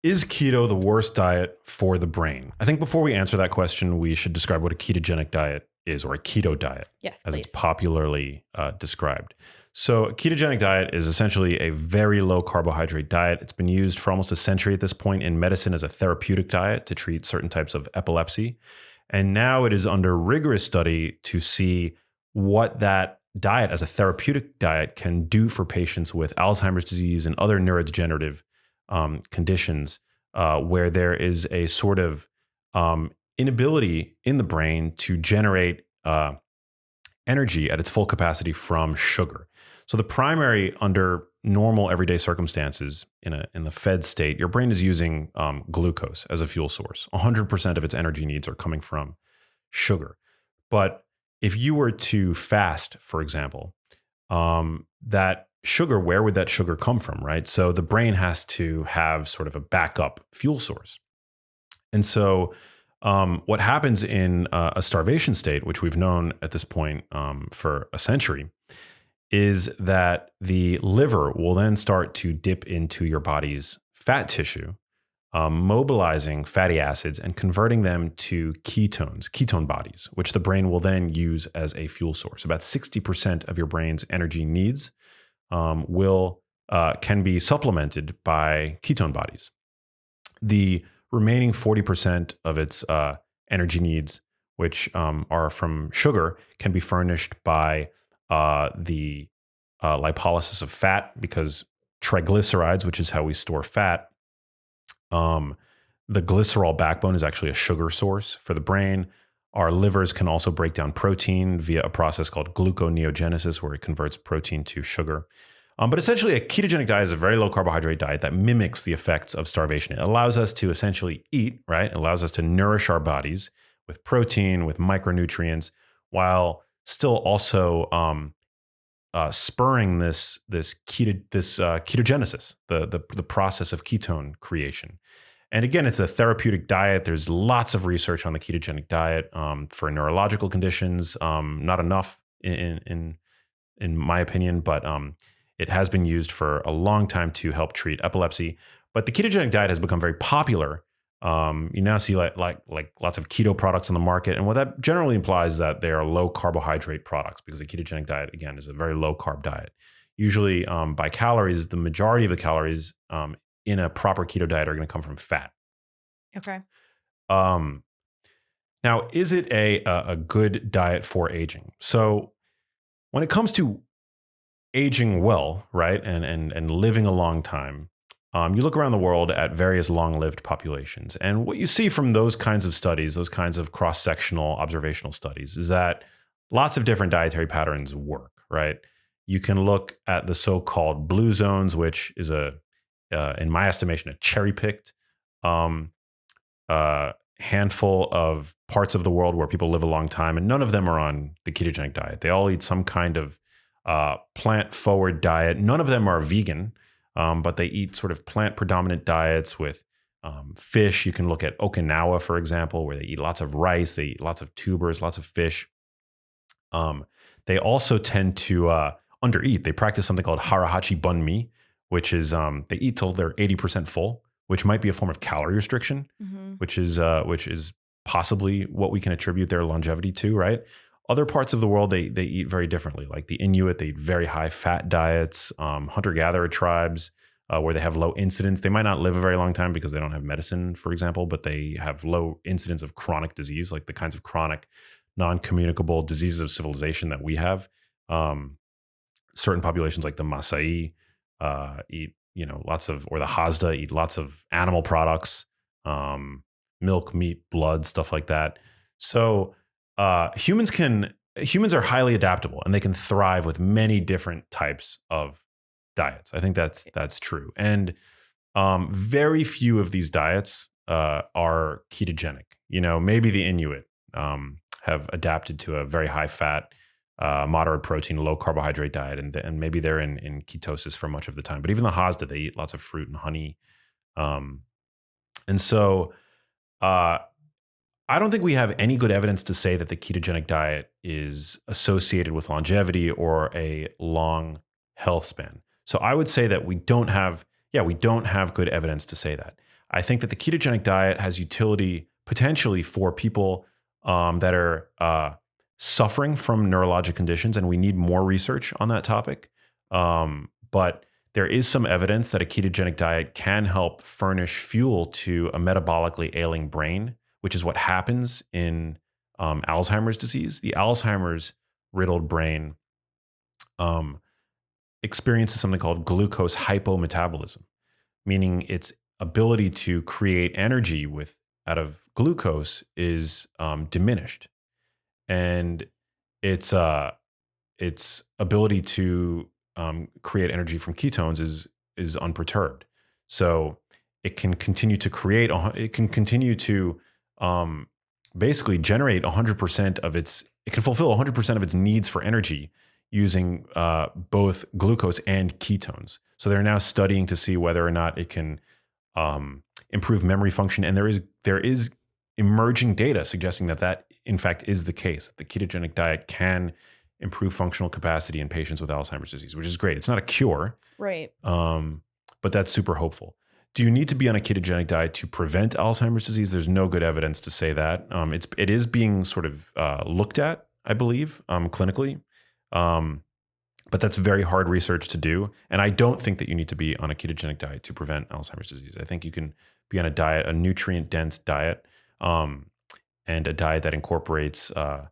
Is keto the worst diet for the brain? I think before we answer that question, we should describe what a ketogenic diet is, or a keto diet, Yes, as it's please. popularly described. So, a ketogenic diet is essentially a very low carbohydrate diet. It's been used for almost a century at this point in medicine as a therapeutic diet to treat certain types of epilepsy. And now it is under rigorous study to see what that diet as a therapeutic diet can do for patients with Alzheimer's disease and other neurodegenerative conditions where there is a sort of inability in the brain to generate energy at its full capacity from sugar. So the primary, under normal everyday circumstances in the fed state, your brain is using glucose as a fuel source. 100% of its energy needs are coming from sugar. But if you were to fast, for example, that sugar, where would that sugar come from, right? So the brain has to have sort of a backup fuel source. And so what happens in a starvation state, which we've known at this point for a century, is that the liver will then start to dip into your body's fat tissue, mobilizing fatty acids and converting them to ketones, ketone bodies, which the brain will then use as a fuel source. About 60% of your brain's energy needs can be supplemented by ketone bodies. The remaining 40% of its energy needs, which are from sugar, can be furnished by the lipolysis of fat, because triglycerides, which is how we store fat, the glycerol backbone is actually a sugar source for the brain. Our livers can also break down protein via a process called gluconeogenesis, where it converts protein to sugar. But essentially, a ketogenic diet is a very low carbohydrate diet that mimics the effects of starvation. It allows us to essentially eat, right? It allows us to nourish our bodies with protein, with micronutrients, while still also spurring this ketogenesis, the process of ketone creation. And again, it's a therapeutic diet. There's lots of research on the ketogenic diet for neurological conditions. Not enough in my opinion, but it has been used for a long time to help treat epilepsy. But the ketogenic diet has become very popular. You now see like lots of keto products on the market, and what that generally implies is that they are low carbohydrate products, because the ketogenic diet, again, is a very low carb diet. Usually, by calories, the majority of the calories in a proper keto diet are going to come from fat. Okay. Now, is it a good diet for aging? So, when it comes to aging well, right, and living a long time, you look around the world at various long-lived populations, and what you see from those kinds of studies, those kinds of cross-sectional observational studies, is that lots of different dietary patterns work, right? You can look at the so-called blue zones, which is in my estimation, a cherry-picked handful of parts of the world where people live a long time, and none of them are on the ketogenic diet. They all eat some kind of plant-forward diet. None of them are vegan, but they eat sort of plant-predominant diets with fish. You can look at Okinawa, for example, where they eat lots of rice, they eat lots of tubers, lots of fish. They also tend to undereat. They practice something called harahachi bun mi, which is they eat till they're 80% full, which might be a form of calorie restriction, which is possibly what we can attribute their longevity to, right? Other parts of the world, they eat very differently. Like the Inuit, they eat very high fat diets. Hunter-gatherer tribes, where they have low incidence. They might not live a very long time because they don't have medicine, for example, but they have low incidence of chronic disease, like the kinds of chronic, non-communicable diseases of civilization that we have. Certain populations like the Maasai eat, or the Hazda eat lots of animal products, milk, meat, blood, stuff like that. So humans are highly adaptable, and they can thrive with many different types of diets. I think that's true. And very few of these diets are ketogenic. Maybe the Inuit have adapted to a very high fat, moderate protein, low carbohydrate diet, and maybe they're in ketosis for much of the time. But even the Hazda, they eat lots of fruit and honey. And so I don't think we have any good evidence to say that the ketogenic diet is associated with longevity or a long health span. So I would say that we don't have good evidence to say that. I think that the ketogenic diet has utility potentially for people that are suffering from neurologic conditions, and we need more research on that topic. But there is some evidence that a ketogenic diet can help furnish fuel to a metabolically ailing brain, which is what happens in Alzheimer's disease. The Alzheimer's riddled brain um, experiences something called glucose hypometabolism, meaning its ability to create energy with out of glucose is diminished, and its its ability to create energy from ketones is unperturbed. So it can continue to create. It can continue to um, basically generate 100% of its. It can fulfill 100% of its needs for energy using both glucose and ketones. So they're now studying to see whether or not it can improve memory function, and there is emerging data suggesting that that in fact is the case. The ketogenic diet can improve functional capacity in patients with Alzheimer's disease, which is great. It's not a cure, Right. but that's super hopeful. Do you need to be on a ketogenic diet to prevent Alzheimer's disease? There's no good evidence to say that. It is being sort of looked at, I believe, clinically. But that's very hard research to do. And I don't think that you need to be on a ketogenic diet to prevent Alzheimer's disease. I think you can be on a diet, a nutrient-dense diet, and a diet that incorporates, that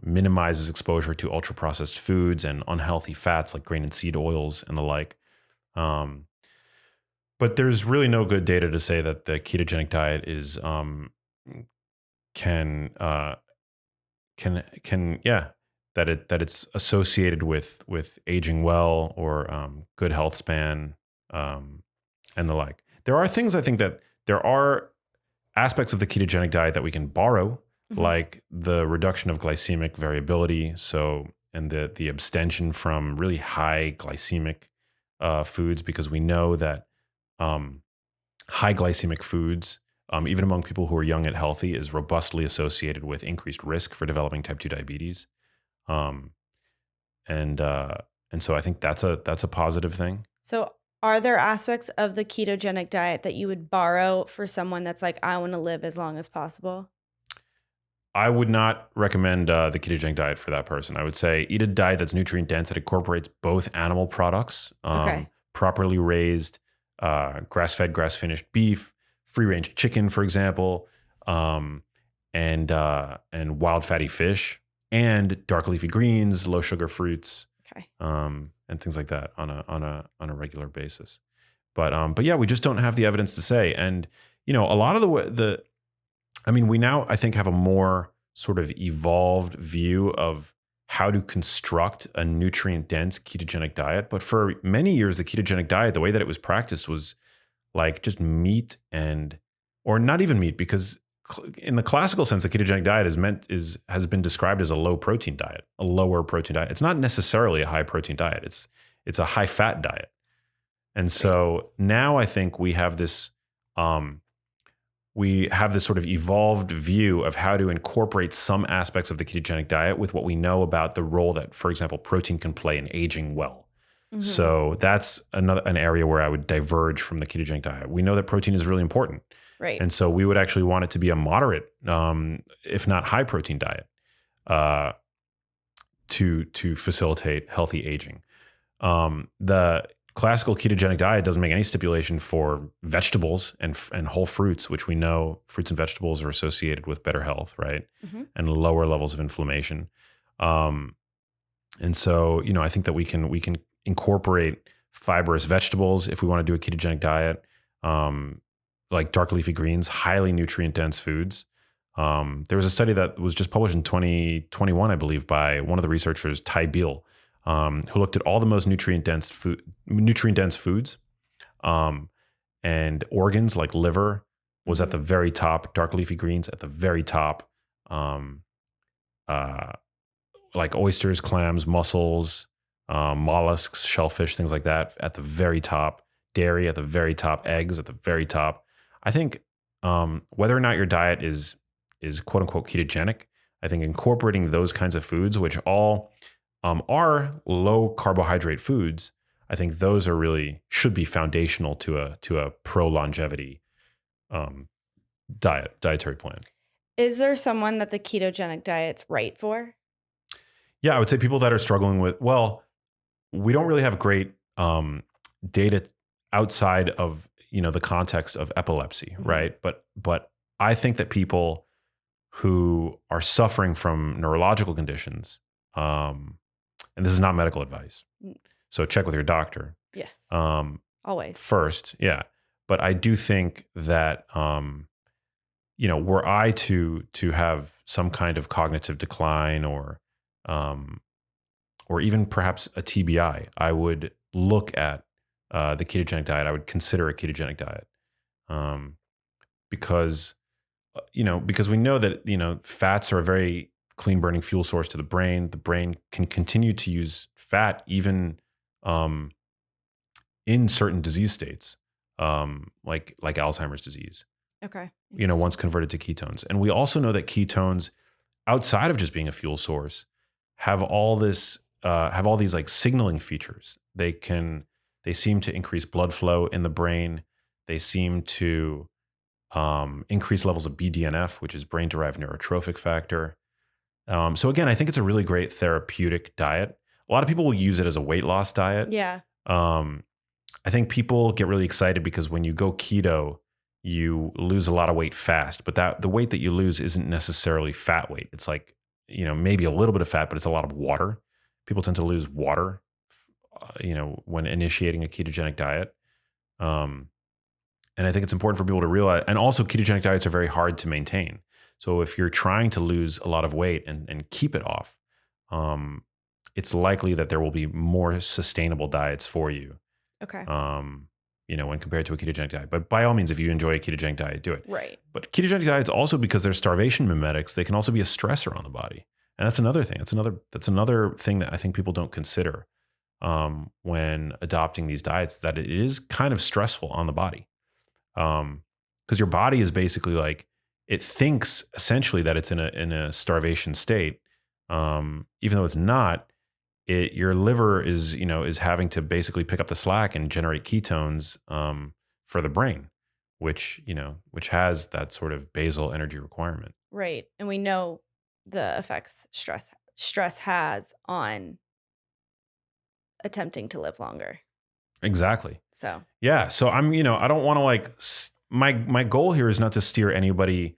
minimizes exposure to ultra-processed foods and unhealthy fats like grain and seed oils and the like. But there's really no good data to say that the ketogenic diet is can that it's associated with aging well or good health span and the like. There are things I think that there are aspects of the ketogenic diet that we can borrow, like the reduction of glycemic variability. So and the abstention from really high glycemic foods, because we know that high glycemic foods, even among people who are young and healthy, is robustly associated with increased risk for developing type 2 diabetes. Um, and so I think that's a positive thing. So are there aspects of the ketogenic diet that you would borrow for someone that's like, I want to live as long as possible? I would not recommend the ketogenic diet for that person. I would say eat a diet that's nutrient dense, that incorporates both animal products, Okay. properly raised, grass-fed, grass-finished beef, free-range chicken, for example, and wild fatty fish, and dark leafy greens, low sugar fruits, Okay. and things like that on a regular basis. But yeah, we just don't have the evidence to say. And a lot of we now, I think, have a more sort of evolved view of how to construct a nutrient-dense ketogenic diet. But for many years, the ketogenic diet, the way that it was practiced was like just meat or not even meat, because in the classical sense, the ketogenic diet has been described as a low protein diet, a lower protein diet. It's not necessarily a high protein diet. It's a high fat diet. And so now I think we have this sort of evolved view of how to incorporate some aspects of the ketogenic diet with what we know about the role that, for example, protein can play in aging well. Mm-hmm. So that's an area where I would diverge from the ketogenic diet. We know that protein is really important. Right. And so we would actually want it to be a moderate, if not high protein diet, to facilitate healthy aging. The classical ketogenic diet doesn't make any stipulation for vegetables and whole fruits, which we know fruits and vegetables are associated with better health, right? Mm-hmm. And lower levels of inflammation. And so, I think that we can incorporate fibrous vegetables if we want to do a ketogenic diet, like dark leafy greens, highly nutrient dense foods. There was a study that was just published in 2021, I believe, by one of the researchers, Ty Beal, who looked at all the most nutrient dense foods, and organs like liver was at the very top, dark leafy greens at the very top, like oysters, clams, mussels, mollusks, shellfish, things like that at the very top, dairy at the very top, eggs at the very top. I think whether or not your diet is quote unquote ketogenic, I think incorporating those kinds of foods, which all are low carbohydrate foods, I think those are really should be foundational to a pro longevity um, dietary plan. Is there someone that the ketogenic diet's right for? Yeah, I would say people that are struggling with, well, we don't really have great data outside of the context of epilepsy, Mhm. right? But I think that people who are suffering from neurological conditions, and this is not medical advice, Mm, so check with your doctor yes, um, always. first. Yeah, but I do think that were I to have some kind of cognitive decline um, or even perhaps a TBI, I would look at the ketogenic diet. I would consider a ketogenic diet um, because because we know that fats are a very clean burning fuel source to the brain. The brain can continue to use fat even um, in certain disease states, like Alzheimer's disease. Okay, Once interesting. converted to ketones, and we also know that ketones, outside of just being a fuel source, have all these like signaling features. They seem to increase blood flow in the brain. They seem to increase levels of BDNF, which is brain derived neurotrophic factor. So again, I think it's a really great therapeutic diet. A lot of people will use it as a weight loss diet. Yeah, Um, I think people get really excited because when you go keto, you lose a lot of weight fast, but the weight that you lose isn't necessarily fat weight. It's like, maybe a little bit of fat, but it's a lot of water. People tend to lose water, when initiating a ketogenic diet. Um, and I think it's important for people to realize, and also ketogenic diets are very hard to maintain. So if you're trying to lose a lot of weight and keep it off, um, it's likely that there will be more sustainable diets for you okay, when compared to a ketogenic diet. But by all means, if you enjoy a ketogenic diet, do it. right. But ketogenic diets also, because they're starvation mimetics, they can also be a stressor on the body. And that's another thing. That's another thing that I think people don't consider when adopting these diets, that it is kind of stressful on the body. Because your body is basically like, it thinks essentially that it's in a starvation state, even though it's not. Your liver is having to basically pick up the slack and generate ketones for the brain, which has that sort of basal energy requirement. Right. And we know the effects stress has on attempting to live longer. Exactly. So, Yeah. So I don't want to my goal here is not to steer anybody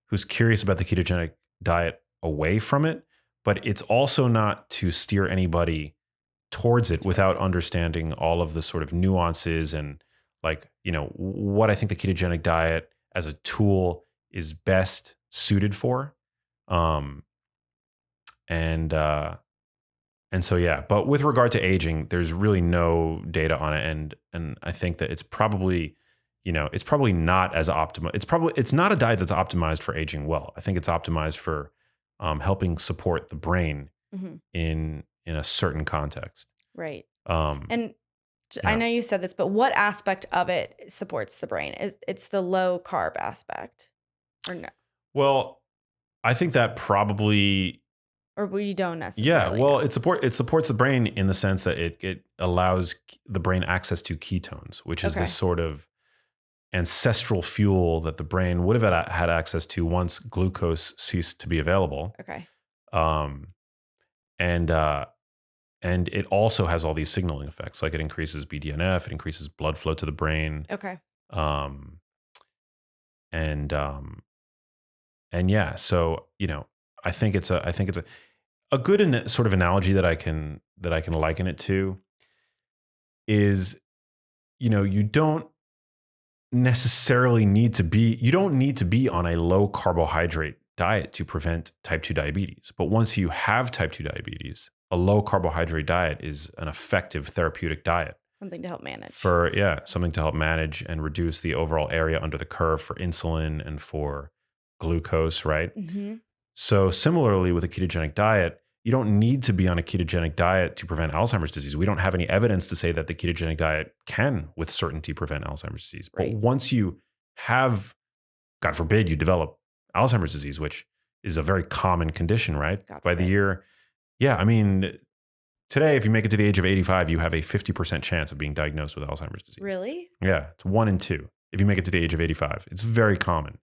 who's curious about the ketogenic diet away from it, but it's also not to steer anybody towards it towards without it. understanding all of the sort of nuances and what I think the ketogenic diet as a tool is best suited for. Um, and and so yeah, but with regard to aging, there's really no data on it, and I think that it's probably not as optimal. It's not a diet that's optimized for aging well. I think it's optimized for helping support the brain Mhm. in a certain context. Right. Um, And I yeah. know you said this, but what aspect of it supports the brain? Is it's the low carb aspect or no? Well, I think that probably, Or we don't yeah. necessarily Well, know. it supports the brain in the sense that it allows the brain access to ketones, which is this Okay. sort of ancestral fuel that the brain would have had access to once glucose ceased to be available. Okay. Um, and and it also has all these signaling effects, like it increases BDNF, it increases blood flow to the brain, Okay. um, and yeah. So I think it's a good sort of analogy that I can liken it to is you don't need to be on a low carbohydrate diet to prevent type 2 diabetes. But once you have type 2 diabetes, a low carbohydrate diet is an effective therapeutic diet Something to help manage. for, yeah, something to help manage and reduce the overall area under the curve for insulin and for glucose, right? Mhm. So similarly with a ketogenic diet, you don't need to be on a ketogenic diet to prevent Alzheimer's disease. We don't have any evidence to say that the ketogenic diet can with certainty prevent Alzheimer's disease. But Right. once you have, God forbid, you develop Alzheimer's disease, which is a very common condition, right? God By the forbid. year, yeah, I mean, today, if you make it to the age of 85, you have a 50% chance of being diagnosed with Alzheimer's disease. Really? Yeah, it's 1 in 2 if you make it to the age of 85. It's very common.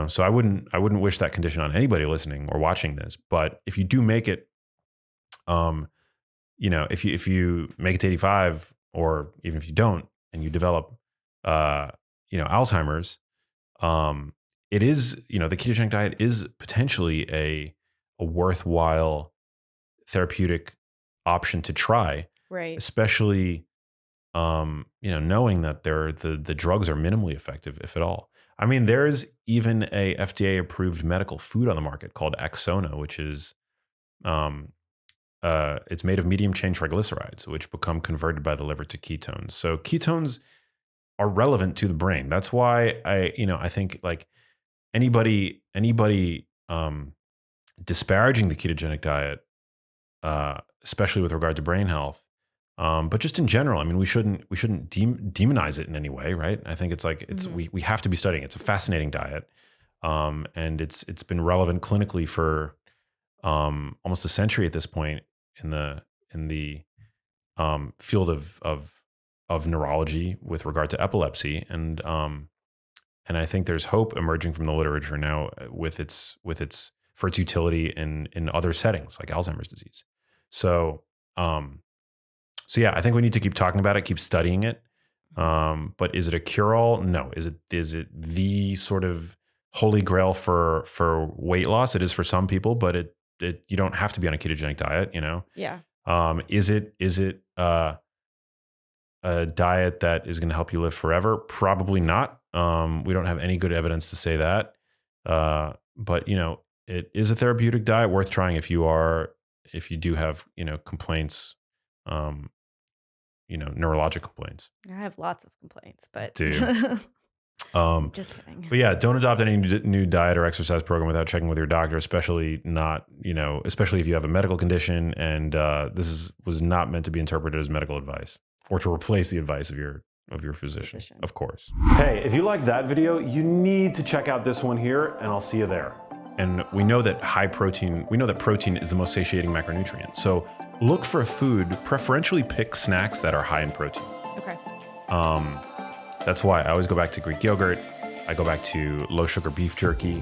So I wouldn't wish that condition on anybody listening or watching this. But if you do make it, if you make it to 85, or even if you don't, and you develop, Alzheimer's, it is, the ketogenic diet is potentially a worthwhile therapeutic option to try, Right. especially, knowing that the drugs are minimally effective, if at all. I mean, there's even a FDA approved medical food on the market called Axona, which is, it's made of medium chain triglycerides, which become converted by the liver to ketones. So ketones are relevant to the brain. That's why I think like anybody disparaging the ketogenic diet, especially with regard to brain health, but just in general, I mean, we shouldn't demonize it in any way, right? I think it's like we have to be studying. It's a fascinating diet, and it's been relevant clinically for almost a century at this point in the field of neurology with regard to epilepsy, and I think there's hope emerging from the literature now with its for its utility in other settings like Alzheimer's disease. So yeah, I think we need to keep talking about it, keep studying it. But is it a cure-all? No. Is it the sort of holy grail for weight loss? It is for some people, but it you don't have to be on a ketogenic diet, Yeah. Is it a diet that is going to help you live forever? Probably not. We don't have any good evidence to say that. But it is a therapeutic diet worth trying if you do have complaints, neurologic complaints. I have lots of complaints, but Do you? just kidding. But yeah, don't adopt any new diet or exercise program without checking with your doctor, especially especially if you have a medical condition and this was not meant to be interpreted as medical advice or to replace the advice of your physician, of course. Hey, if you like that video, you need to check out this one here, and I'll see you there. And we know that protein is the most satiating macronutrient. So look for a food, preferentially pick snacks that are high in protein. Okay. That's why I always go back to Greek yogurt. I go back to low sugar beef jerky.